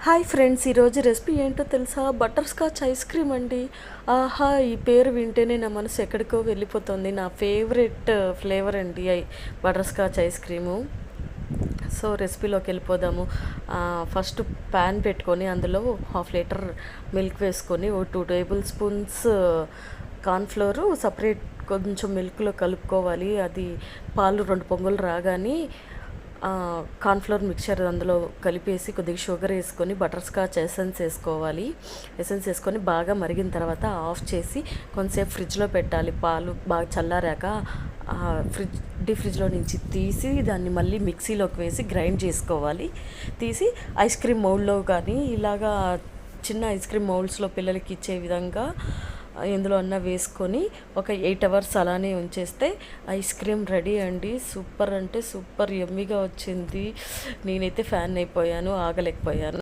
Hi friends, ఈరోజు recipe ఏంటో తెలుసా? బటర్ స్కాచ్ ఐస్ క్రీమ్ అండి. ఆహా, ఈ పేరు వింటేనే నా మనసు ఎక్కడికో వెళ్ళిపోతుంది. నా ఫేవరెట్ ఫ్లేవర్ అండి butterscotch ice cream. So రెసిపీలోకి వెళ్ళిపోదాము. ఫస్ట్ ప్యాన్ పెట్టుకొని అందులో 1/2 లీటర్ మిల్క్ వేసుకొని 2 టేబుల్ స్పూన్స్ కార్న్ఫ్లోరు సపరేట్ కొంచెం మిల్క్లో కలుపుకోవాలి. అది పాలు 2 పొంగులు రాగానే కార్న్ఫ్లోర్ మిక్చర్ అందులో కలిపేసి కొద్దిగా షుగర్ వేసుకొని బటర్ స్కాచ్ ఎసెన్స్ వేసుకోవాలి. ఎసెన్స్ వేసుకొని బాగా మరిగిన తర్వాత ఆఫ్ చేసి కొంతసేపు ఫ్రిడ్జ్లో పెట్టాలి. పాలు బాగా చల్లారాక డీప్ ఫ్రిడ్జ్లో నుంచి తీసి దాన్ని మళ్ళీ మిక్సీలోకి వేసి గ్రైండ్ చేసుకోవాలి. తీసి ఐస్ క్రీమ్ మౌల్డ్లో కానీ ఇలాగా చిన్న ఐస్ క్రీమ్ మౌల్డ్స్లో పిల్లలకి ఇచ్చే విధంగా ఎందులో అన్నా వేసుకొని ఒక 8 అవర్స్ అలానే ఉంచేస్తే ఐస్ క్రీమ్ రెడీ అండి. సూపర్ అంటే సూపర్ యమ్మీగా వచ్చింది. నేనైతే ఫ్యాన్ అయిపోయాను, ఆగలేకపోయాను.